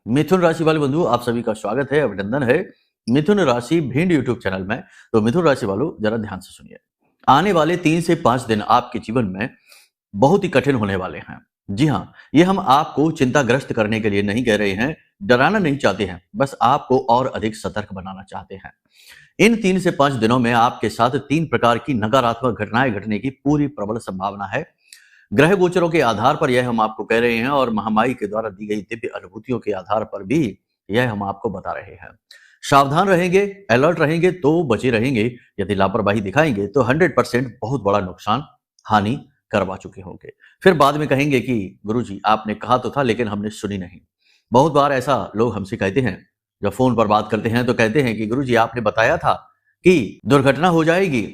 मिथुन राशि वाले बंधु, आप सभी का स्वागत है, अभिनंदन है। मिथुन राशि भिंड यूट्यूब चैनल में। तो मिथुन राशि वालों, जरा ध्यान से सुनिए। आने वाले 3 से 5 दिन आपके जीवन में बहुत ही कठिन होने वाले हैं। जी हाँ, ये हम आपको चिंताग्रस्त करने के लिए नहीं कह रहे हैं, डराना नहीं चाहते हैं, बस आपको और अधिक सतर्क बनाना चाहते हैं। इन 3 से 5 दिनों में आपके साथ 3 प्रकार की नकारात्मक घटनाएं घटने की पूरी प्रबल संभावना है। ग्रह गोचरों के आधार पर यह हम आपको कह रहे हैं और महामाई के द्वारा दी गई दिव्य अनुभूतियों के आधार पर भी यह हम आपको बता रहे हैं। सावधान रहेंगे, अलर्ट रहेंगे तो बचे रहेंगे। यदि लापरवाही दिखाएंगे तो 100% बहुत बड़ा नुकसान, हानि करवा चुके होंगे। फिर बाद में कहेंगे कि गुरुजी आपने कहा तो था लेकिन हमने सुनी नहीं। बहुत बार ऐसा लोग हमसे कहते हैं, जब फोन पर बात करते हैं तो कहते हैं कि गुरुजी आपने बताया था कि दुर्घटना हो जाएगी,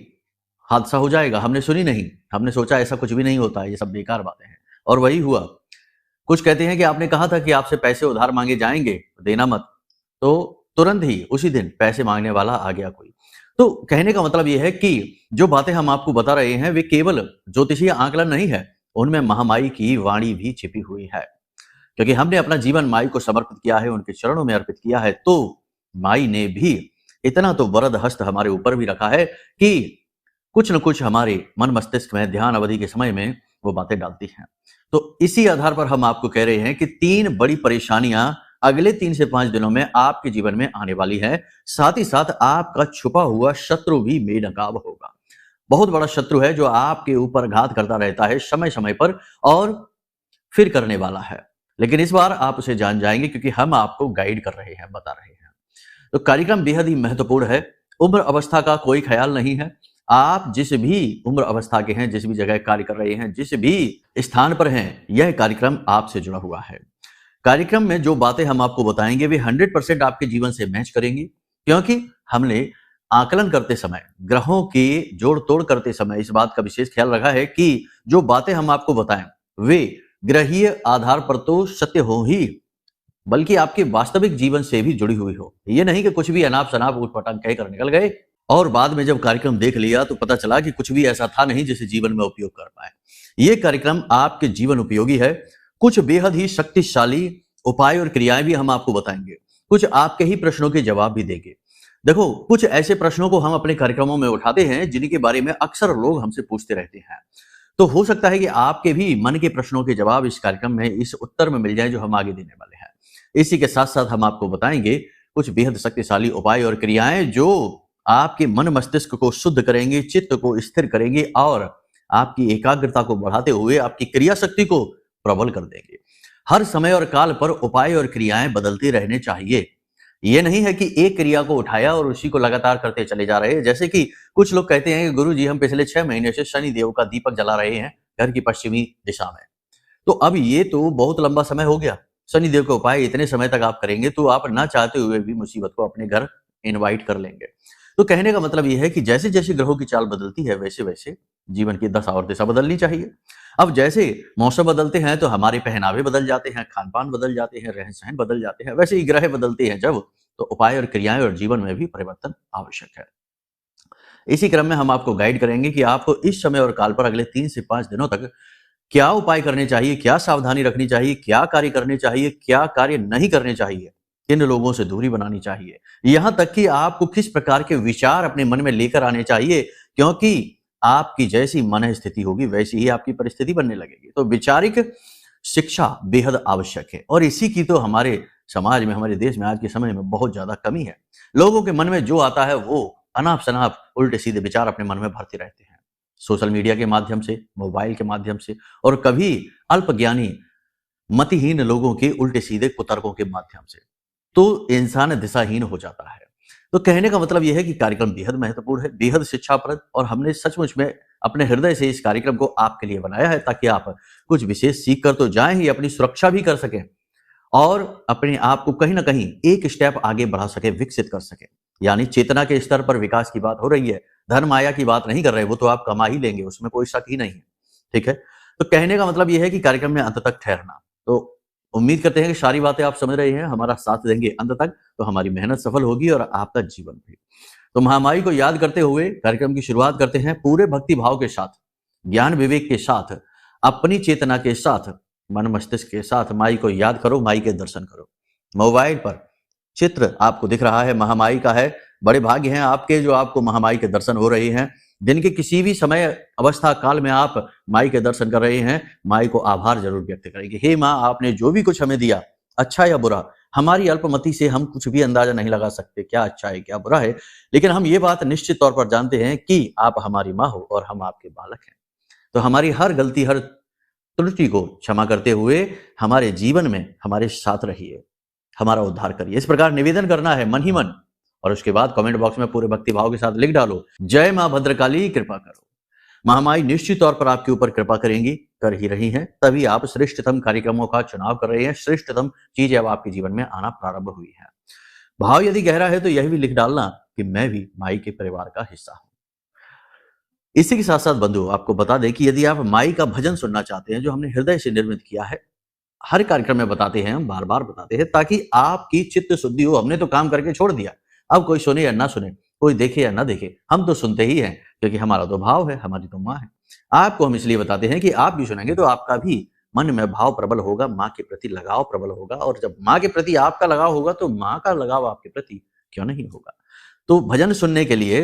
हादसा हो जाएगा, हमने सुनी नहीं, हमने सोचा ऐसा कुछ भी नहीं होता, ये सब बेकार बातें हैं। और वही हुआ। कुछ कहते हैं कि आपने कहा था कि आपसे पैसे उधार मांगे जाएंगे, देना मत। तो तुरंत ही उसी दिन पैसे मांगने वाला आ गया कोई। तो कहने का मतलब यह है कि जो बातें हम आपको बता रहे हैं वे केवल ज्योतिषीय आंकलन नहीं है, उनमें महामाई की वाणी भी छिपी हुई है। क्योंकि हमने अपना जीवन माई को समर्पित किया है, उनके चरणों में अर्पित किया है, तो माई ने भी इतना तो वरद हस्त हमारे ऊपर भी रखा है कि कुछ न कुछ हमारे मन मस्तिष्क में ध्यान अवधि के समय में वो बातें डालती हैं। तो इसी आधार पर हम आपको कह रहे हैं कि 3 बड़ी परेशानियां अगले 3 से 5 दिनों में आपके जीवन में आने वाली है। साथ ही साथ आपका छुपा हुआ शत्रु भी बेनकाब होगा। बहुत बड़ा शत्रु है जो आपके ऊपर घात करता रहता है समय समय पर और फिर करने वाला है। लेकिन इस बार आप उसे जान जाएंगे क्योंकि हम आपको गाइड कर रहे हैं, बता रहे हैं। तो कार्यक्रम बेहद ही महत्वपूर्ण है। उम्र अवस्था का कोई ख्याल नहीं है। आप जिस भी उम्र अवस्था के हैं, जिस भी जगह कार्य कर रहे हैं, जिस भी स्थान पर हैं, यह कार्यक्रम आपसे जुड़ा हुआ है। कार्यक्रम में जो बातें हम आपको बताएंगे वे 100% आपके जीवन से मैच करेंगी, क्योंकि हमने आकलन करते समय, ग्रहों के जोड़ तोड़ करते समय इस बात का विशेष ख्याल रखा है कि जो बातें हम आपको बताएं वे ग्रहीय आधार पर तो सत्य हो ही, बल्कि आपके वास्तविक जीवन से भी जुड़ी हुई हो। ये नहीं कि कुछ भी अनाप शनाप उठपटांग कहकर निकल गए और बाद में जब कार्यक्रम देख लिया तो पता चला कि कुछ भी ऐसा था नहीं जिसे जीवन में उपयोग कर पाए। ये कार्यक्रम आपके जीवन उपयोगी है। कुछ बेहद ही शक्तिशाली उपाय और क्रियाएं भी हम आपको बताएंगे। कुछ आपके ही प्रश्नों के जवाब भी देंगे। देखो, कुछ ऐसे प्रश्नों को हम अपने कार्यक्रमों में उठाते हैं जिनके बारे में अक्सर लोग हमसे पूछते रहते हैं। तो हो सकता है कि आपके भी मन के प्रश्नों के जवाब इस कार्यक्रम में, इस उत्तर में मिल जाए जो हम आगे देने वाले हैं। इसी के साथ साथ हम आपको बताएंगे कुछ बेहद शक्तिशाली उपाय और क्रियाएं जो आपके मन मस्तिष्क को शुद्ध करेंगे, चित्त को स्थिर करेंगे और आपकी एकाग्रता को बढ़ाते हुए आपकी क्रिया शक्ति को प्रबल कर देंगे। हर समय और काल पर उपाय और क्रियाएं बदलती रहने चाहिए। ये नहीं है कि एक क्रिया को उठाया और उसी को लगातार करते चले जा रहे हैं। जैसे कि कुछ लोग कहते हैं कि गुरुजी हम पिछले 6 महीने से शनि देव का दीपक जला रहे हैं घर की पश्चिमी दिशा में। तो अब ये तो बहुत लंबा समय हो गया। शनिदेव का उपाय इतने समय तक आप करेंगे तो आप ना चाहते हुए भी मुसीबत को अपने घर इनवाइट कर लेंगे। तो कहने का मतलब यह है कि जैसे जैसे ग्रहों की चाल बदलती है वैसे वैसे जीवन की दशा और दिशा बदलनी चाहिए। अब जैसे मौसम बदलते हैं तो हमारे पहनावे बदल जाते हैं, खान पान बदल जाते हैं, रहन सहन बदल जाते हैं, वैसे ही ग्रह बदलते हैं जब, तो उपाय और क्रियाएं और जीवन में भी परिवर्तन आवश्यक है। इसी क्रम में हम आपको गाइड करेंगे कि आपको इस समय और काल पर अगले 3 से 5 दिनों तक क्या उपाय करने चाहिए, क्या सावधानी रखनी चाहिए, क्या कार्य करने चाहिए, क्या कार्य नहीं करने चाहिए, किन लोगों से दूरी बनानी चाहिए, यहां तक कि आपको किस प्रकार के विचार अपने मन में लेकर आने चाहिए, क्योंकि आपकी जैसी मन स्थिति होगी वैसी ही आपकी परिस्थिति बनने लगेगी। तो वैचारिक शिक्षा बेहद आवश्यक है और इसी की तो हमारे समाज में, हमारे देश में आज के समय में बहुत ज्यादा कमी है। लोगों के मन में जो आता है वो अनाप शनाप उल्टे सीधे विचार अपने मन में भरते रहते हैं, सोशल मीडिया के माध्यम से, मोबाइल के माध्यम से और कभी अल्पज्ञानी मतिहीन लोगों के उल्टे सीधे कुतर्कों के माध्यम से, तो इंसान दिशाहीन हो जाता है। तो कहने का मतलब यह है कि कार्यक्रम बेहद महत्वपूर्ण है, बेहद शिक्षाप्रद और हमने सचमुच में अपने हृदय से इस कार्यक्रम को आपके लिए बनाया है ताकि आप कुछ विशेष सीख कर तो जाएं ही, अपनी सुरक्षा भी कर सकें और अपने आप को कहीं ना कहीं एक स्टेप आगे बढ़ा सके, विकसित कर सके। यानी चेतना के स्तर पर विकास की बात हो रही है, धन माया की बात नहीं कर रहे, वो तो आप कमा ही लेंगे, उसमें कोई शक ही नहीं है। ठीक है, तो कहने का मतलब यह है कि कार्यक्रम में अंत तक ठहरना। तो उम्मीद करते हैं कि सारी बातें आप समझ रहे हैं, हमारा साथ देंगे अंत तक, तो हमारी मेहनत सफल होगी और आपका जीवन भी। तो महामाई को याद करते हुए कार्यक्रम की शुरुआत करते हैं पूरे भक्ति भाव के साथ, ज्ञान विवेक के साथ, अपनी चेतना के साथ, मन मस्तिष्क के साथ। माई को याद करो, माई के दर्शन करो। मोबाइल पर चित्र आपको दिख रहा है, महामाई का है। बड़े भाग्य हैं आपके जो आपको महामाई के दर्शन हो रहे हैं। दिन के किसी भी समय अवस्था काल में आप माई के दर्शन कर रहे हैं, माई को आभार जरूर व्यक्त करेंगे। हे माँ, आपने जो भी कुछ हमें दिया, अच्छा या बुरा, हमारी अल्पमति से हम कुछ भी अंदाजा नहीं लगा सकते क्या अच्छा है क्या बुरा है, लेकिन हम ये बात निश्चित तौर पर जानते हैं कि आप हमारी माँ हो और हम आपके बालक हैं। तो हमारी हर गलती, हर त्रुटि को क्षमा करते हुए हमारे जीवन में हमारे साथ रहिए, हमारा उद्धार करिए। इस प्रकार निवेदन करना है मन ही मन, और उसके बाद कमेंट बॉक्स में पूरे भक्ति भाव के साथ लिख डालो, जय मां भद्रकाली कृपा करो। महामाई निश्चित तौर पर आपके ऊपर कृपा करेंगी, कर ही रही हैं, तभी आप श्रेष्ठतम कार्यक्रमों का चुनाव कर रहे हैं, श्रेष्ठतम चीजें अब आपके जीवन में आना प्रारंभ हुई है। भाव यदि गहरा है तो यह भी लिख डालना कि मैं भी माई के परिवार का हिस्सा हूं। इसी के साथ साथ बंधु आपको बता दें कि यदि आप माई का भजन सुनना चाहते हैं, जो हमने हृदय से निर्मित किया है, हर कार्यक्रम में बताते हैं, हम बार बार बताते हैं, ताकि आपकी चित्त शुद्धि हो। हमने तो काम करके छोड़ दिया, अब कोई सुने या ना सुने, कोई देखे या ना देखे, हम तो सुनते ही हैं, क्योंकि हमारा तो भाव है, हमारी तो माँ है। आपको हम इसलिए बताते हैं कि आप भी सुनेंगे तो आपका भी मन में भाव प्रबल होगा, माँ के प्रति लगाव प्रबल होगा, और जब माँ के प्रति आपका लगाव होगा तो माँ का लगाव आपके प्रति क्यों नहीं होगा। तो भजन सुनने के लिए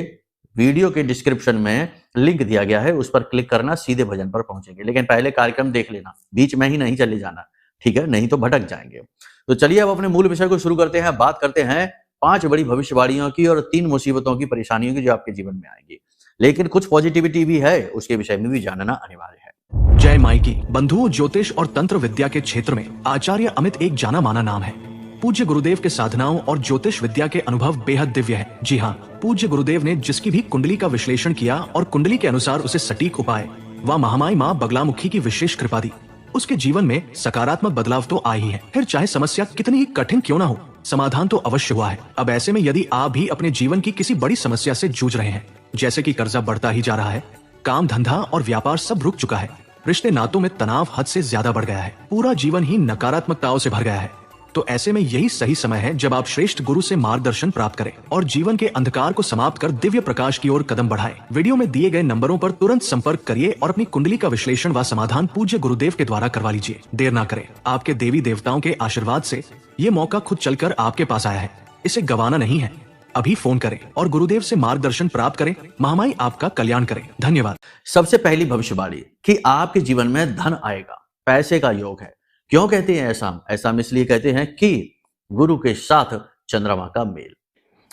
वीडियो के डिस्क्रिप्शन में लिंक दिया गया है, उस पर क्लिक करना, सीधे भजन पर पहुंचेंगे। लेकिन पहले कार्यक्रम देख लेना, बीच में ही नहीं चले जाना, ठीक है, नहीं तो भटक जाएंगे। तो चलिए अब अपने मूल विषय को शुरू करते हैं। बात करते हैं 5 बड़ी भविष्यवाणियों की और 3 मुसीबतों की, परेशानियों की जो आपके जीवन में आएंगी, लेकिन कुछ पॉजिटिविटी भी है, उसके विषय में भी जानना अनिवार्य है। जय माई की। बंधुओं, ज्योतिष और तंत्र विद्या के क्षेत्र में आचार्य अमित एक जाना माना नाम है। पूज्य गुरुदेव के साधनाओं और ज्योतिष विद्या के अनुभव बेहद दिव्य है। जी हाँ, पूज्य गुरुदेव ने जिसकी भी कुंडली का विश्लेषण किया और कुंडली के अनुसार उसे सटीक उपाय व महामाई माँ बगलामुखी की विशेष कृपा दी, उसके जीवन में सकारात्मक बदलाव तो आए ही है। फिर चाहे समस्या कितनी ही कठिन क्यों ना हो, समाधान तो अवश्य हुआ है। अब ऐसे में यदि आप भी अपने जीवन की किसी बड़ी समस्या से जूझ रहे हैं, जैसे कि कर्जा बढ़ता ही जा रहा है, काम धंधा और व्यापार सब रुक चुका है, रिश्ते नातों में तनाव हद से ज्यादा बढ़ गया है, पूरा जीवन ही नकारात्मकताओं से भर गया है, तो ऐसे में यही सही समय है जब आप श्रेष्ठ गुरु से मार्गदर्शन प्राप्त करें और जीवन के अंधकार को समाप्त कर दिव्य प्रकाश की ओर कदम बढ़ाएं। वीडियो में दिए गए नंबरों पर तुरंत संपर्क करिए और अपनी कुंडली का विश्लेषण व समाधान पूज्य गुरुदेव के द्वारा करवा लीजिए। देर ना करें, आपके देवी देवताओं के आशीर्वाद से ये मौका खुद चलकर आपके पास आया है, इसे गंवाना नहीं है। अभी फोन करें और गुरुदेव से मार्गदर्शन प्राप्त करें। महामाई आपका कल्याण करें। धन्यवाद। सबसे पहली भविष्यवाणी कि आपके जीवन में धन आएगा, पैसे का योग है। क्यों कहते हैं ऐसा? ऐसा हम इसलिए कहते हैं कि गुरु के साथ चंद्रमा का मेल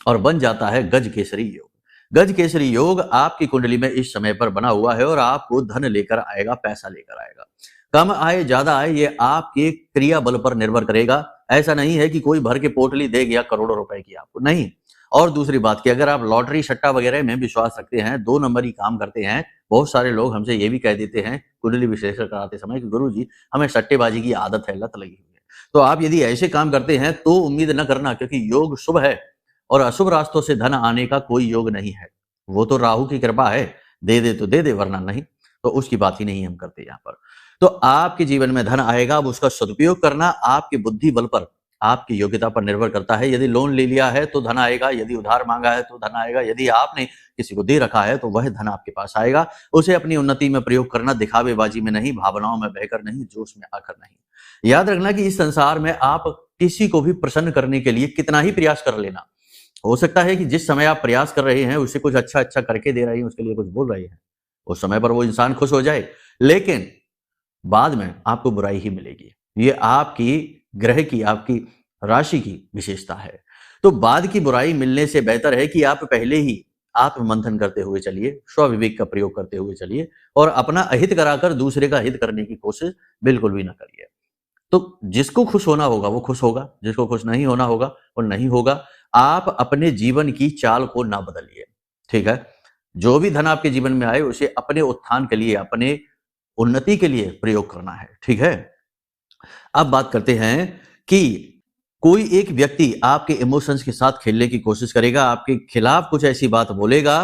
और बन जाता है गज केसरी योग। गज केसरी योग आपकी कुंडली में इस समय पर बना हुआ है और आपको धन लेकर आएगा, पैसा लेकर आएगा। कम आए ज्यादा आए, ये आपके क्रिया बल पर निर्भर करेगा। ऐसा नहीं है कि कोई भर के पोटली दे गया करोड़ों रुपए की आपको, नहीं। और दूसरी बात कि अगर आप लॉटरी सट्टा वगैरह में विश्वास रखते हैं, 2 नंबर ही काम करते हैं, बहुत सारे लोग हमसे ये भी कह देते हैं कुंडली विश्लेषण कराते समय कि गुरुजी हमें सट्टेबाजी की आदत है, लत लगी हुई है। तो आप यदि ऐसे काम करते हैं तो उम्मीद न करना, क्योंकि योग शुभ है और अशुभ रास्तों से धन आने का कोई योग नहीं है। वो तो राहु की कृपा है, दे दे तो दे दे, वरना नहीं। तो उसकी बात ही नहीं हम करते यहाँ पर। तो आपके जीवन में धन आएगा, अब उसका सदुपयोग करना आपकी बुद्धि बल पर, आपकी योग्यता पर निर्भर करता है। यदि लोन ले लिया है तो धन आएगा, यदि उधार मांगा है तो धन आएगा, यदि आपने किसी को दे रखा है तो वह धन आपके पास आएगा। उसे अपनी उन्नति में प्रयोग करना, दिखावेबाजी में नहीं, भावनाओं में बहकर नहीं, जोश में आकर नहीं। याद रखना कि इस संसार में आप किसी को भी प्रसन्न करने के लिए कितना ही प्रयास कर लेना, हो सकता है कि जिस समय आप प्रयास कर रहे हैं उसे कुछ अच्छा अच्छा करके दे रहे हैं, उसके लिए कुछ बोल रहे हैं, उस समय पर वो इंसान खुश हो जाए, लेकिन बाद में आपको बुराई ही मिलेगी। ये आपकी ग्रह की, आपकी राशि की विशेषता है। तो बाद की बुराई मिलने से बेहतर है कि आप पहले ही आत्ममंथन करते हुए चलिए, स्वविवेक का प्रयोग करते हुए चलिए और अपना अहित कराकर दूसरे का हित करने की कोशिश बिल्कुल भी ना करिए। तो जिसको खुश होना होगा वो खुश होगा, जिसको खुश नहीं होना होगा वो नहीं होगा। आप अपने जीवन की चाल को ना बदलिए, ठीक है। जो भी धन आपके जीवन में आए उसे अपने उत्थान के लिए, अपने उन्नति के लिए प्रयोग करना है, ठीक है। अब बात करते हैं कि कोई एक व्यक्ति आपके इमोशंस के साथ खेलने की कोशिश करेगा, आपके खिलाफ कुछ ऐसी बात बोलेगा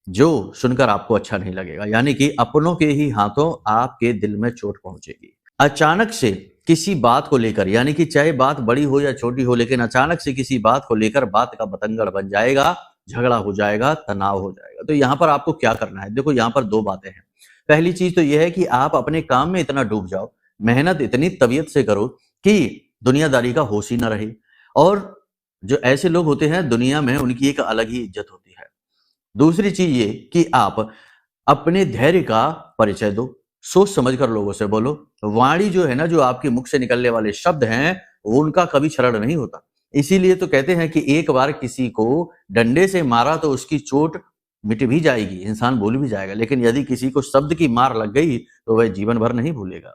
जो सुनकर आपको अच्छा नहीं लगेगा, यानी कि अपनों के ही हाथों आपके दिल में चोट पहुंचेगी। अचानक से किसी बात को लेकर, यानी कि चाहे बात बड़ी हो या छोटी हो, लेकिन अचानक से किसी बात को लेकर बात का बतंगड़ बन जाएगा, झगड़ा हो जाएगा, तनाव हो जाएगा। तो यहां पर आपको क्या करना है? देखो, यहां पर 2 बातें हैं। पहली चीज तो यह है कि आप अपने काम में इतना डूब जाओ, मेहनत इतनी तबीयत से करो कि दुनियादारी का होश ही न रहे। और जो ऐसे लोग होते हैं दुनिया में, उनकी एक अलग ही इज्जत होती है। दूसरी चीज ये कि आप अपने धैर्य का परिचय दो, सोच समझकर लोगों से बोलो। वाणी जो है ना, जो आपके मुख से निकलने वाले शब्द हैं, वो उनका कभी क्षरण नहीं होता। इसीलिए तो कहते हैं कि एक बार किसी को डंडे से मारा तो उसकी चोट मिट भी जाएगी, इंसान भूल भी जाएगा, लेकिन यदि किसी को शब्द की मार लग गई तो वह जीवन भर नहीं भूलेगा।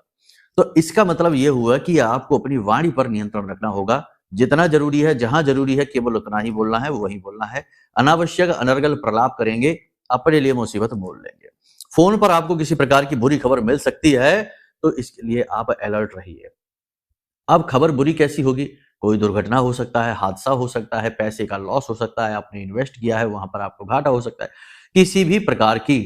तो इसका मतलब ये हुआ कि आपको अपनी वाणी पर नियंत्रण रखना होगा। जितना जरूरी है, जहां जरूरी है, केवल उतना ही बोलना है, वही बोलना है। अनावश्यक अनर्गल प्रलाप करेंगे, अपने लिए मुसीबत मोल लेंगे। फोन पर आपको किसी प्रकार की बुरी खबर मिल सकती है, तो इसके लिए आप अलर्ट रहिए। अब खबर बुरी कैसी होगी? कोई दुर्घटना हो सकता है, हादसा हो सकता है, पैसे का लॉस हो सकता है, आपने इन्वेस्ट किया है वहां पर आपको घाटा हो सकता है। किसी भी प्रकार की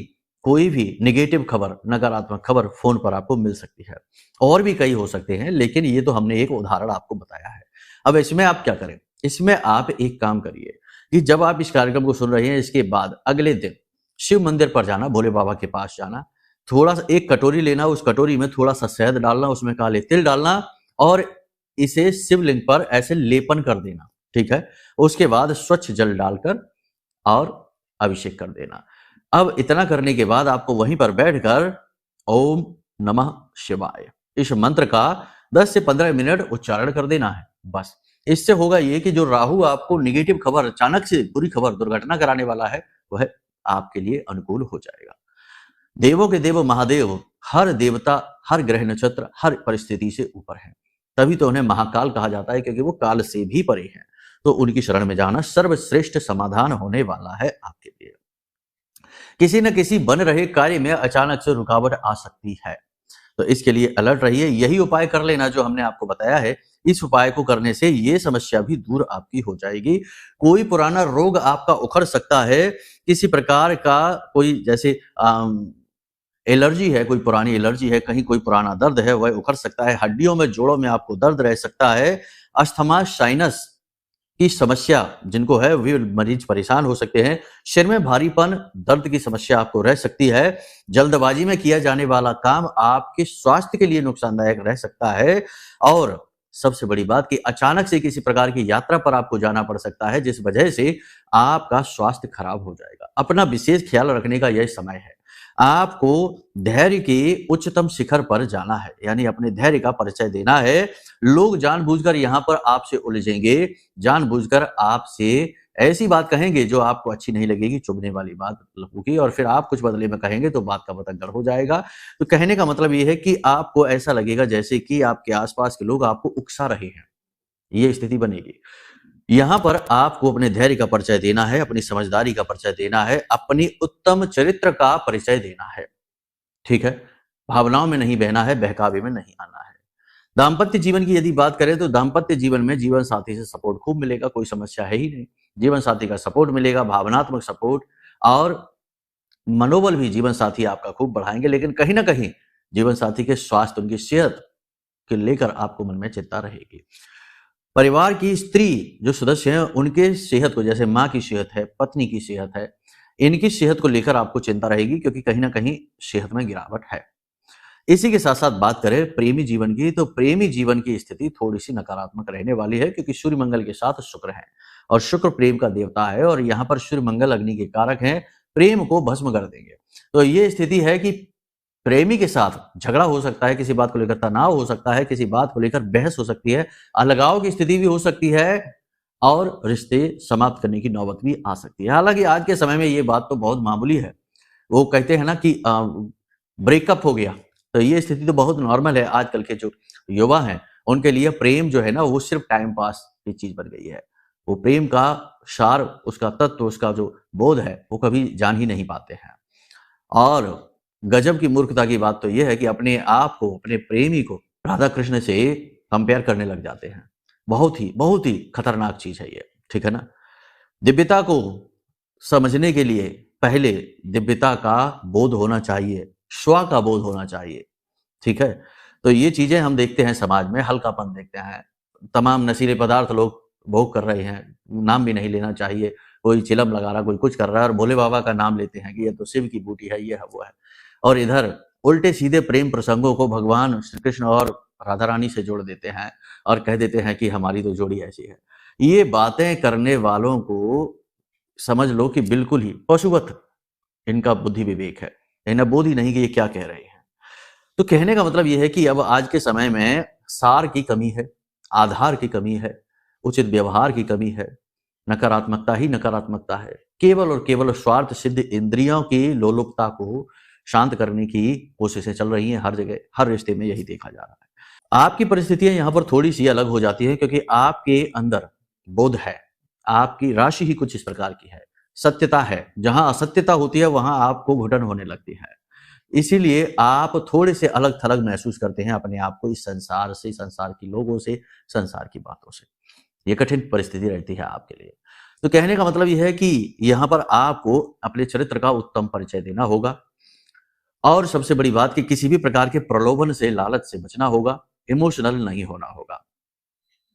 कोई भी नेगेटिव खबर, नकारात्मक खबर फोन पर आपको मिल सकती है। और भी कई हो सकते हैं, लेकिन ये तो हमने एक उदाहरण आपको बताया है। अब इसमें आप क्या करें? इसमें आप एक काम करिए कि जब आप इस कार्यक्रम को सुन रहे हैं, इसके बाद अगले दिन शिव मंदिर पर जाना, भोले बाबा के पास जाना, थोड़ा सा एक कटोरी लेना, उस कटोरी में थोड़ा सा शहद डालना, उसमें काले तिल डालना और इसे शिवलिंग पर ऐसे लेपन कर देना, ठीक है। उसके बाद स्वच्छ जल डालकर और अभिषेक कर देना। अब इतना करने के बाद आपको वहीं पर बैठकर ओम नमः शिवाय इस मंत्र का 10 से 15 मिनट उच्चारण कर देना है, बस। इससे होगा ये कि जो राहु आपको नेगेटिव खबर, अचानक से बुरी खबर, दुर्घटना कराने वाला है, वह आपके लिए अनुकूल हो जाएगा। देवों के देव महादेव, हर देवता, हर ग्रह नक्षत्र, हर परिस्थिति से ऊपर है। तभी तो उन्हें महाकाल कहा जाता है, क्योंकि वो काल से भी परे हैं। तो उनकी शरण में जाना सर्वश्रेष्ठ समाधान होने वाला है आपके लिए। किसी न किसी बन रहे कार्य में अचानक से रुकावट आ सकती है, तो इसके लिए अलर्ट रहिए। यही उपाय कर लेना जो हमने आपको बताया है। इस उपाय को करने से ये समस्या भी दूर आपकी हो जाएगी। कोई पुराना रोग आपका उखड़ सकता है, किसी प्रकार का कोई जैसे एलर्जी है, कोई पुरानी एलर्जी है, कहीं कोई पुराना दर्द है, वह उखड़ सकता है। हड्डियों में, जोड़ों में आपको दर्द रह सकता है। अस्थमा, साइनस की समस्या जिनको है, वे मरीज परेशान हो सकते हैं। सिर में भारीपन, दर्द की समस्या आपको रह सकती है। जल्दबाजी में किया जाने वाला काम आपके स्वास्थ्य के लिए नुकसानदायक रह सकता है। और सबसे बड़ी बात कि अचानक से किसी प्रकार की यात्रा पर आपको जाना पड़ सकता है, जिस वजह से आपका स्वास्थ्य खराब हो जाएगा। अपना विशेष ख्याल रखने का यह समय है। आपको धैर्य के उच्चतम शिखर पर जाना है, यानी अपने धैर्य का परिचय देना है। लोग जानबूझकर यहाँ पर आपसे उलझेंगे, जानबूझकर आपसे ऐसी बात कहेंगे जो आपको अच्छी नहीं लगेगी, चुभने वाली बात होगी, और फिर आप कुछ बदले में कहेंगे तो बात का बतंगड़ हो जाएगा। तो कहने का मतलब ये है कि आपको ऐसा लगेगा जैसे कि आपके आसपास के लोग आपको उकसा रहे हैं, ये स्थिति बनेगी। यहाँ पर आपको अपने धैर्य का परिचय देना है, अपनी समझदारी का परिचय देना है, अपनी उत्तम चरित्र का परिचय देना है, ठीक है। भावनाओं में नहीं बहना है, बहकावे में नहीं आना है। दाम्पत्य जीवन की यदि बात करें तो दाम्पत्य जीवन में जीवन साथी से सपोर्ट खूब मिलेगा, कोई समस्या है ही नहीं। जीवन साथी का सपोर्ट मिलेगा, भावनात्मक सपोर्ट, और मनोबल भी जीवन साथी आपका खूब बढ़ाएंगे। लेकिन कहीं ना कहीं जीवन साथी के स्वास्थ्य, उनकी सेहत के लेकर आपको मन में चिंता रहेगी। परिवार की स्त्री जो सदस्य हैं, उनके सेहत को, जैसे माँ की सेहत है, पत्नी की सेहत है, इनकी सेहत को लेकर आपको चिंता रहेगी, क्योंकि कहीं ना कहीं सेहत में गिरावट है। इसी के साथ साथ बात करें प्रेमी जीवन की, तो प्रेमी जीवन की स्थिति थोड़ी सी नकारात्मक रहने वाली है, क्योंकि सूर्य मंगल के साथ शुक्र है, और शुक्र प्रेम का देवता है, और यहाँ पर सूर्य मंगल अग्नि के कारक हैं, प्रेम को भस्म कर देंगे। तो ये स्थिति है कि प्रेमी के साथ झगड़ा हो सकता है, किसी बात को लेकर तनाव हो सकता है, किसी बात को लेकर बहस हो सकती है, अलगाव की स्थिति भी हो सकती है, और रिश्ते समाप्त करने की नौबत भी आ सकती है। हालांकि आज के समय में ये बात तो बहुत मामूली है। वो कहते हैं ना कि ब्रेकअप हो गया, तो ये स्थिति तो बहुत नॉर्मल है। आजकल के जो युवा हैं, उनके लिए प्रेम जो है ना, वो सिर्फ टाइम पास की चीज बन गई है। वो प्रेम का सार, उसका तत्व, उसका जो बोध है, वो कभी जान ही नहीं पाते हैं। और गजब की मूर्खता की बात तो यह है कि अपने आप को, अपने प्रेमी को राधा कृष्ण से कंपेयर करने लग जाते हैं। बहुत ही खतरनाक चीज है ये, ठीक है ना। दिव्यता को समझने के लिए पहले दिव्यता का बोध होना चाहिए, स्व का बोध होना चाहिए, ठीक है। तो ये चीजें हम देखते हैं समाज में, हल्कापन देखते हैं, तमाम नशीले पदार्थ लोग भोग कर रहे हैं, नाम भी नहीं लेना चाहिए। कोई चिलम लगा रहा, कोई कुछ कर रहा है, और भोले बाबा का नाम लेते हैं कि ये तो शिव की बूटी है, ये है वो है। और इधर उल्टे सीधे प्रेम प्रसंगों को भगवान श्री कृष्ण और राधा रानी से जोड़ देते हैं और कह देते हैं कि हमारी तो जोड़ी ऐसी है। ये बातें करने वालों को समझ लो कि बिल्कुल ही पशुवत इनका बुद्धि विवेक है, इन्हें बोध ही नहीं कि ये क्या कह रहे हैं। तो कहने का मतलब ये है कि अब आज के समय में सार की कमी है, आधार की कमी है, उचित व्यवहार की कमी है, नकारात्मकता ही नकारात्मकता है। केवल और केवल स्वार्थ सिद्ध इंद्रियों की लोलुपता को शांत करने की कोशिशें चल रही हैं हर जगह, हर रिश्ते में यही देखा जा रहा है। आपकी परिस्थितियां यहां पर थोड़ी सी अलग हो जाती है क्योंकि आपके अंदर बोध है, आपकी राशि ही कुछ इस प्रकार की है, सत्यता है। जहां असत्यता होती है वहां आपको घुटन होने लगती है, इसीलिए आप थोड़े से अलग थलग महसूस करते हैं अपने आप को इस संसार से, संसार के लोगों से, संसार की बातों से। ये कठिन परिस्थिति रहती है आपके लिए। तो कहने का मतलब यह है कि यहां पर आपको अपने चरित्र का उत्तम परिचय देना होगा और सबसे बड़ी बात कि किसी भी प्रकार के प्रलोभन से, लालच से बचना होगा, इमोशनल नहीं होना होगा।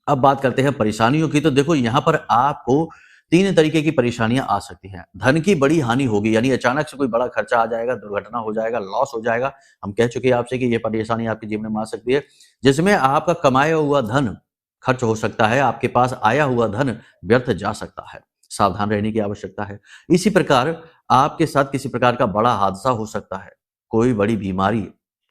अब बात करते हैं परेशानियों की। तो देखो यहां पर आपको 3 तरीके की परेशानियां आ सकती हैं। धन की बड़ी हानि होगी, यानी अचानक से कोई बड़ा खर्चा आ जाएगा, दुर्घटना हो जाएगा, लॉस हो जाएगा। हम कह चुके हैं आपसे कि ये परेशानी आपके जीवन में आ सकती है, जिसमें आपका कमाया हुआ धन खर्च हो सकता है, आपके पास आया हुआ धन व्यर्थ जा सकता है। सावधान रहने की आवश्यकता है। इसी प्रकार आपके साथ किसी प्रकार का बड़ा हादसा हो सकता है, कोई बड़ी बीमारी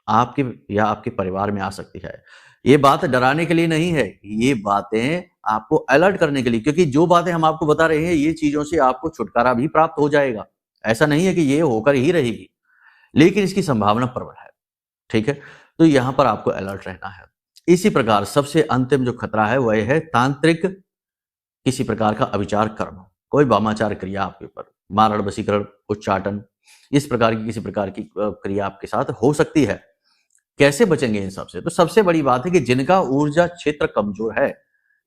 आपके या आपके परिवार में आ सकती है। ये बात डराने के लिए नहीं है, ये बातें आपको अलर्ट करने के लिए, क्योंकि जो बातें हम आपको बता रहे हैं ये चीजों से आपको छुटकारा भी प्राप्त हो जाएगा। ऐसा नहीं है कि ये होकर ही रहेगी, लेकिन इसकी संभावना प्रबल है। ठीक है, तो यहां पर आपको अलर्ट रहना है। इसी प्रकार सबसे अंतिम जो खतरा है वह है तांत्रिक किसी प्रकार का अविचार कर्म, कोई वामाचार क्रिया आपके ऊपर, मारण, वशीकरण, उच्चाटन, इस प्रकार की किसी प्रकार की क्रिया आपके साथ हो सकती है। कैसे बचेंगे इन सब से? तो सबसे बड़ी बात है कि जिनका ऊर्जा क्षेत्र कमजोर है,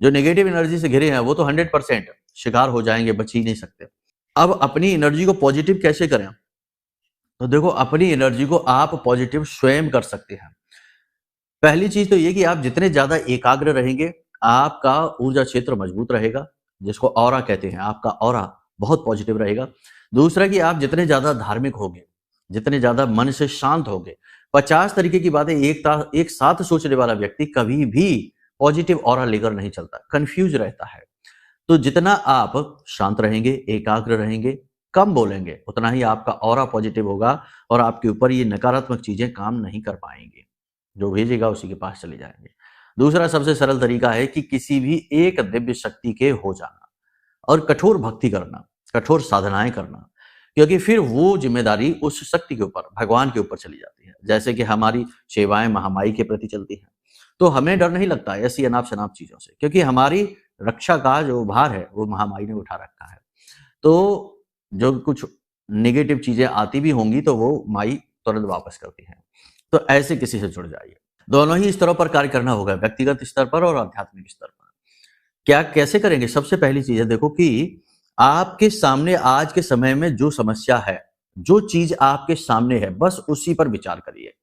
जो नेगेटिव एनर्जी से घिरे हैं, वो तो 100% शिकार हो जाएंगे, बच ही नहीं सकते। अब अपनी एनर्जी को पॉजिटिव कैसे करें? तो देखो अपनी एनर्जी को आप पॉजिटिव स्वयं कर सकते हैं। पहली चीज तो ये कि आप जितने ज्यादा एकाग्र रहेंगे, आपका ऊर्जा क्षेत्र मजबूत रहेगा, जिसको ऑरा कहते हैं, आपका ऑरा बहुत पॉजिटिव रहेगा। दूसरा कि आप जितने ज्यादा धार्मिक होंगे, जितने ज्यादा मन से शांत होंगे, 50 तरीके की बातें एक साथ सोचने वाला व्यक्ति कभी भी पॉजिटिव ऑरा लेकर नहीं चलता, कंफ्यूज रहता है। तो जितना आप शांत रहेंगे, एकाग्र रहेंगे, कम बोलेंगे, उतना ही आपका ऑरा पॉजिटिव होगा और आपके ऊपर ये नकारात्मक चीजें काम नहीं कर पाएंगी। जो भेजेगा उसी के पास चले जाएंगे। दूसरा सबसे सरल तरीका है कि किसी भी एक दिव्य शक्ति के हो जाना और कठोर भक्ति करना, कठोर साधनाएं करना, क्योंकि फिर वो जिम्मेदारी उस शक्ति के ऊपर, भगवान के ऊपर चली जाती है। जैसे कि हमारी सेवाएं महामाई के प्रति चलती हैं, तो हमें डर नहीं लगता ऐसी अनाप शनाप चीजों से, क्योंकि हमारी रक्षा का जो भार है वो महामाई ने उठा रखा है। तो जो कुछ नेगेटिव चीजें आती भी होंगी तो वो माई तुरंत वापस करती है। तो ऐसे किसी से जुड़ जाइए। दोनों ही स्तरों पर कार्य करना होगा, व्यक्तिगत स्तर पर और आध्यात्मिक स्तर पर। क्या कैसे करेंगे? सबसे पहली चीज है, देखो कि आपके सामने आज के समय में जो समस्या है, जो चीज आपके सामने है, बस उसी पर विचार करिए।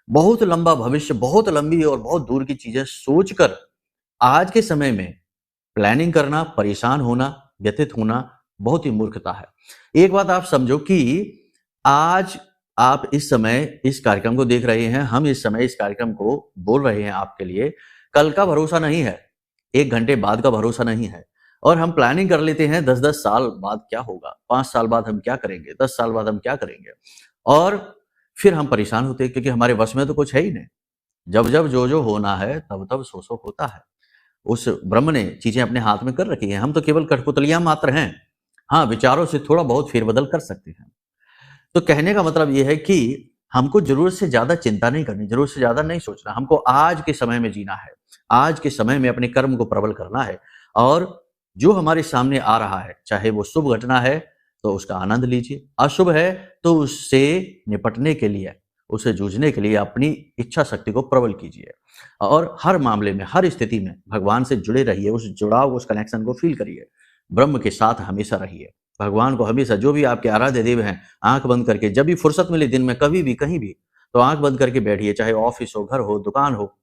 बहुत लंबा भविष्य, बहुत लंबी और बहुत दूर की चीजें सोचकर आज के समय में प्लानिंग करना, परेशान होना, व्यथित होना बहुत ही मूर्खता है। एक बात आप समझो कि आज आप इस समय इस कार्यक्रम को देख रहे हैं, हम इस समय इस कार्यक्रम को बोल रहे हैं आपके लिए, कल का भरोसा नहीं है, 1 घंटे बाद का भरोसा नहीं है। और हम प्लानिंग कर लेते हैं 10-10 साल बाद क्या होगा, 5 साल बाद हम क्या करेंगे, 10 साल बाद हम क्या करेंगे, और फिर हम परेशान होते हैं क्योंकि हमारे बस में तो कुछ है ही नहीं। जब जब जो जो होना है तब तब सो सो होता है। उस ब्रह्म ने चीजें अपने हाथ में कर रखी हैं, हम तो केवल कठपुतलियां मात्र हैं। हाँ, विचारों से थोड़ा बहुत फेरबदल कर सकते हैं। तो कहने का मतलब यह है कि हमको जरूरत से ज्यादा चिंता नहीं करनी, जरूरत से ज्यादा नहीं सोचना, हमको आज के समय में जीना है, आज के समय में अपने कर्म को प्रबल करना है। और जो हमारे सामने आ रहा है, चाहे वो शुभ घटना है तो उसका आनंद लीजिए, अशुभ है तो उससे निपटने के लिए, उसे जूझने के लिए अपनी इच्छा शक्ति को प्रबल कीजिए। और हर मामले में, हर स्थिति में भगवान से जुड़े रहिए, उस जुड़ाव, उस कनेक्शन को फील करिए। ब्रह्म के साथ हमेशा रहिए, भगवान को हमेशा, जो भी आपके आराध्य देव हैं, आंख बंद करके जब भी फुर्सत मिले दिन में, कभी भी कहीं भी, तो आंख बंद करके बैठिए, चाहे ऑफिस हो, घर हो, दुकान हो,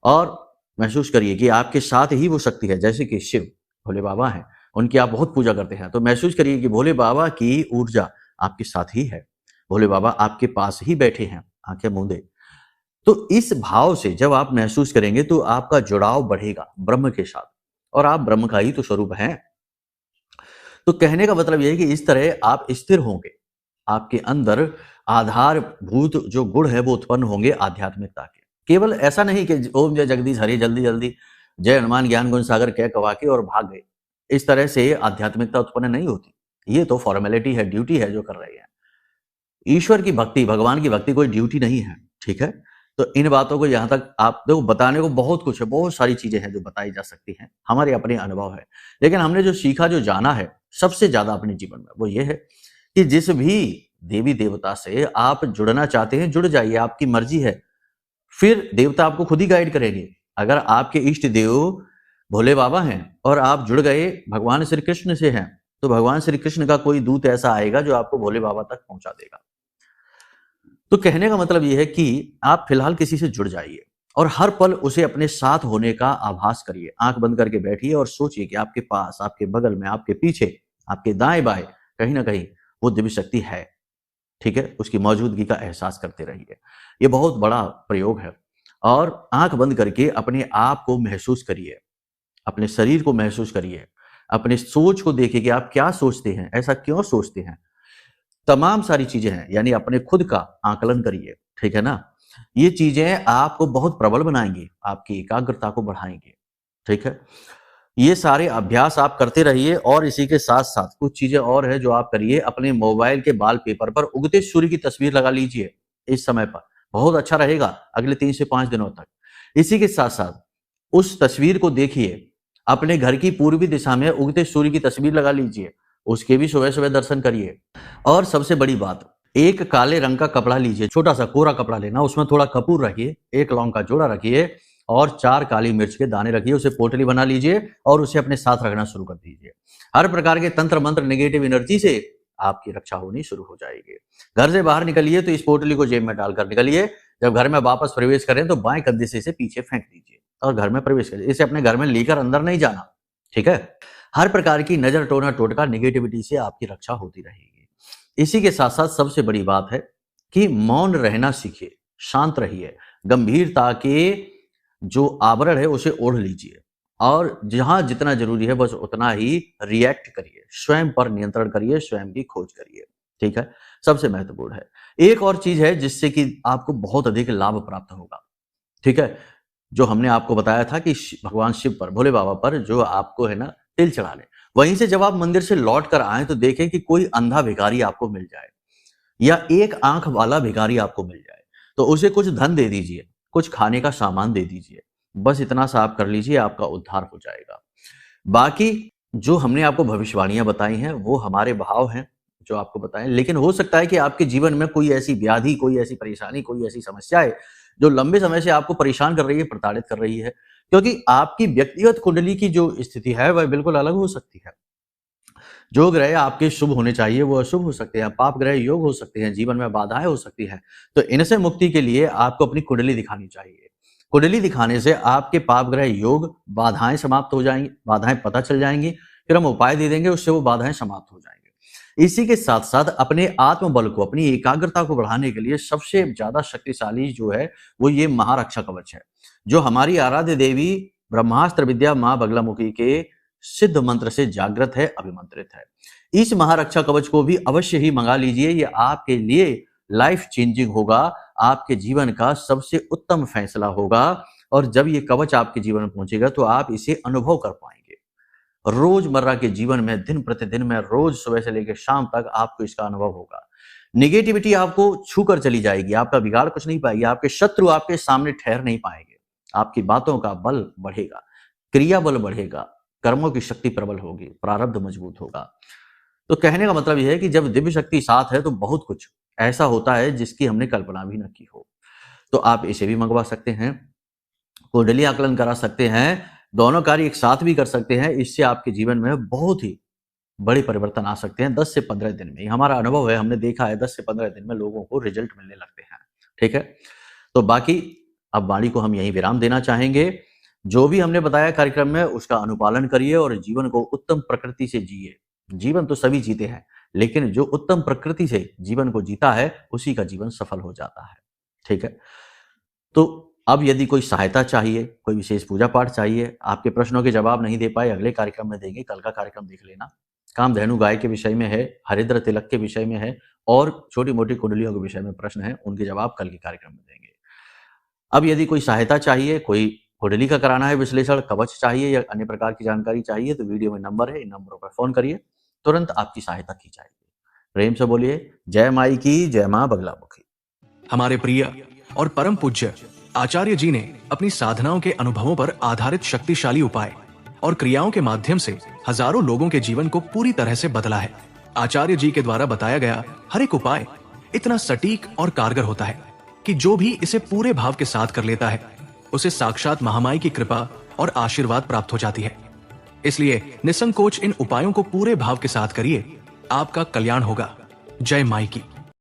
और महसूस करिए कि आपके साथ ही वो शक्ति है। जैसे कि शिव भोले बाबा हैं, उनकी आप बहुत पूजा करते हैं, तो महसूस करिए कि भोले बाबा की ऊर्जा आपके साथ ही है, भोले बाबा आपके पास ही बैठे हैं, आंखें मूंदे। तो इस भाव से जब आप महसूस करेंगे तो आपका जुड़ाव बढ़ेगा ब्रह्म के साथ, और आप ब्रह्म का ही तो स्वरूप हैं। तो कहने का मतलब यह है कि इस तरह आप स्थिर होंगे, आपके अंदर आधारभूत जो गुण है वो उत्पन्न होंगे आध्यात्मिकता के। केवल ऐसा नहीं कि ओम जय जगदीश हरि जल्दी जल्दी जय हनुमान ज्ञान गुण सागर कह कवा के और भाग गए, इस तरह से आध्यात्मिकता उत्पन्न नहीं होती। ये तो फॉर्मेलिटी है, ड्यूटी है जो कर रहे हैं। ईश्वर की भक्ति, भगवान की भक्ति कोई ड्यूटी नहीं है, ठीक है। तो इन बातों को यहाँ तक आप देखो, बताने को बहुत कुछ है, बहुत सारी चीजें हैं जो बताई जा सकती हैं, हमारे अपने अनुभव है। लेकिन हमने जो सीखा, जो जाना है सबसे ज्यादा अपने जीवन में, वो ये है कि जिस भी देवी देवता से आप जुड़ना चाहते हैं जुड़ जाइए, आपकी मर्जी है। फिर देवता आपको खुद ही गाइड करेंगे। अगर आपके इष्ट देव भोले बाबा हैं और आप जुड़ गए भगवान श्री कृष्ण से हैं, तो भगवान श्री कृष्ण का कोई दूत ऐसा आएगा जो आपको भोले बाबा तक पहुंचा देगा। तो कहने का मतलब यह है कि आप फिलहाल किसी से जुड़ जाइए और हर पल उसे अपने साथ होने का आभास करिए। आंख बंद करके बैठिए और सोचिए कि आपके पास, आपके बगल में, आपके पीछे, आपके दाएं बाएं कहीं ना कहीं वो दिव्य शक्ति है, ठीक है। उसकी मौजूदगी का एहसास करते रहिए। ये बहुत बड़ा प्रयोग है। और आंख बंद करके अपने आप को महसूस करिए, अपने शरीर को महसूस करिए, अपने सोच को देखिए कि आप क्या सोचते हैं, ऐसा क्यों सोचते हैं। तमाम सारी चीजें हैं, यानी अपने खुद का आकलन करिए, ठीक है ना। ये चीजें आपको बहुत प्रबल बनाएंगी, आपकी एकाग्रता को बढ़ाएंगे, ठीक है। ये सारे अभ्यास आप करते रहिए। और इसी के साथ साथ कुछ चीजें और है जो आप करिए। अपने मोबाइल के वॉलपेपर पर उगते सूर्य की तस्वीर लगा लीजिए इस समय पर, बहुत अच्छा रहेगा अगले 3 से 5 दिनों तक। इसी के साथ साथ उस तस्वीर को देखिए, अपने घर की पूर्वी दिशा में उगते सूर्य की तस्वीर लगा लीजिए, उसके भी सुबह सुबह दर्शन करिए। और सबसे बड़ी बात, एक काले रंग का कपड़ा लीजिए, छोटा सा कोरा कपड़ा लेना, उसमें थोड़ा कपूर रखिए, एक लौंग का जोड़ा रखिए और 4 काली मिर्च के दाने रखिए, उसे पोटली बना लीजिए और उसे अपने साथ रखना शुरू कर दीजिए। हर प्रकार के तंत्र मंत्र नेगेटिव एनर्जी से आपकी रक्षा होनी शुरू हो जाएगी। घर से बाहर निकलिए तो इस पोटली को जेब में डालकर निकलिए। जब घर में वापस प्रवेश करें तो बाएं कंधे से इसे पीछे फेंक दीजिए और घर में प्रवेश करिए। इसे अपने घर में लेकर अंदर नहीं जाना, ठीक है। हर प्रकार की नजर, टोना, टोटका, नेगेटिविटी से आपकी रक्षा होती रहेगी। इसी के साथ साथ सबसे बड़ी बात है कि मौन रहना सीखिए, शांत रहिए, गंभीरता के जो आवरण है उसे ओढ़ लीजिए और जहां जितना जरूरी है बस उतना ही रिएक्ट करिए, स्वयं पर नियंत्रण करिए, स्वयं की खोज करिए, ठीक है। सबसे महत्वपूर्ण है। एक और चीज है जिससे कि आपको बहुत अधिक लाभ प्राप्त होगा, ठीक है। जो हमने आपको बताया था कि भगवान शिव पर, भोले बाबा पर जो आपको है ना तिल चढ़ा ले, वहीं से जब आप मंदिर से लौट कर आए तो देखें कि कोई अंधा भिखारी आपको मिल जाए या एक आंख वाला भिखारी आपको मिल जाए, तो उसे कुछ धन दे दीजिए, कुछ खाने का सामान दे दीजिए। बस इतना सा आप कर लीजिए, आपका उद्धार हो जाएगा। बाकी जो हमने आपको भविष्यवाणियां बताई हैं वो हमारे भाव हैं जो आपको बताएं, लेकिन हो सकता है कि आपके जीवन में कोई ऐसी व्याधि, कोई ऐसी परेशानी, कोई ऐसी समस्या है जो लंबे समय से आपको परेशान कर रही है, प्रताड़ित कर रही है। क्योंकि आपकी व्यक्तिगत कुंडली की जो स्थिति है वह बिल्कुल अलग हो सकती है। जो ग्रह आपके शुभ होने चाहिए वो अशुभ हो सकते हैं, पाप ग्रह योग हो सकते हैं, जीवन में बाधाएं हो सकती हैं। तो इनसे मुक्ति के लिए आपको अपनी कुंडली दिखानी चाहिए। कुंडली दिखाने से आपके पाप ग्रह योग, बाधाएं समाप्त हो जाएंगी, बाधाएं पता चल जाएंगी, फिर हम उपाय दे देंगे, उससे वो बाधाएं समाप्त हो जाएंगी। इसी के साथ साथ अपने आत्मबल को, अपनी एकाग्रता को बढ़ाने के लिए सबसे ज्यादा शक्तिशाली जो है वो ये महारक्षा कवच है, जो हमारी आराध्य देवी ब्रह्मास्त्र विद्या मां बगलामुखी के सिद्ध मंत्र से जागृत है, अभिमंत्रित है। इस महारक्षा कवच को भी अवश्य ही मंगा लीजिए, ये आपके लिए लाइफ चेंजिंग होगा, आपके जीवन का सबसे उत्तम फैसला होगा। और जब ये कवच आपके जीवन में पहुंचेगा तो आप इसे अनुभव कर पाएंगे रोजमर्रा के जीवन में, दिन प्रतिदिन में, रोज सुबह से लेकर शाम तक आपको इसका अनुभव होगा। निगेटिविटी आपको छू कर चली जाएगी, आपका बिगाड़ कुछ नहीं पाएगी, आपके शत्रु आपके सामने ठहर नहीं पाएंगे, आपकी बातों का बल बढ़ेगा, क्रिया बल बढ़ेगा, कर्मों की शक्ति प्रबल होगी, प्रारब्ध मजबूत होगा। तो कहने का मतलब यह है कि जब दिव्य शक्ति साथ है तो बहुत कुछ ऐसा होता है जिसकी हमने कल्पना भी न की हो। तो आप इसे भी मंगवा सकते हैं, कुंडली आकलन करा सकते हैं, दोनों कार्य एक साथ भी कर सकते हैं। इससे आपके जीवन में बहुत ही बड़े परिवर्तन आ सकते हैं 10 से 15 दिन में। हमारा अनुभव है, हमने देखा है 10 से 15 दिन में लोगों को रिजल्ट मिलने लगते हैं, ठीक है। तो बाकी अब वाणी को हम यहीं विराम देना चाहेंगे। जो भी हमने बताया कार्यक्रम में उसका अनुपालन करिए और जीवन को उत्तम प्रकृति से जिए। जीवन तो सभी जीते हैं, लेकिन जो उत्तम प्रकृति से जीवन को जीता है उसी का जीवन सफल हो जाता है, ठीक है। तो अब यदि कोई सहायता चाहिए, कोई विशेष पूजा पाठ चाहिए, आपके प्रश्नों के जवाब नहीं दे पाए, अगले कार्यक्रम में देंगे, कल का कार्यक्रम देख लेना। कामधेनु गाय के विषय में है, हरिद्र तिलक के विषय में है और छोटी-मोटी कुंडलियों के विषय में प्रश्न है, उनके जवाब कल के कार्यक्रम में देंगे। अब यदि कोई सहायता चाहिए, कोई कुंडली का कराना है विश्लेषण, कवच चाहिए या अन्य प्रकार की जानकारी चाहिए, तो वीडियो में नंबर है, इन नंबरों पर फोन करिए, तुरंत आपकी सहायता की जाएगी। प्रेम से बोलिए जय माई की, जय मां बगलामुखी। हमारे प्रिय और परम पूज्य आचार्य जी ने अपनी साधनाओं के अनुभवों पर आधारित शक्तिशाली उपाय और क्रियाओं के माध्यम से हजारों लोगों के जीवन को पूरी तरह से बदला है। आचार्य जी के द्वारा बताया गया हर एक उपाय इतना सटीक और कारगर होता है कि जो भी इसे पूरे भाव के साथ कर लेता है, उसे साक्षात महामाई की कृपा और आशीर्वाद प्राप्त हो जाती है। इसलिए निसंकोच इन उपायों को पूरे भाव के साथ करिए, आपका कल्याण होगा। जय माई की।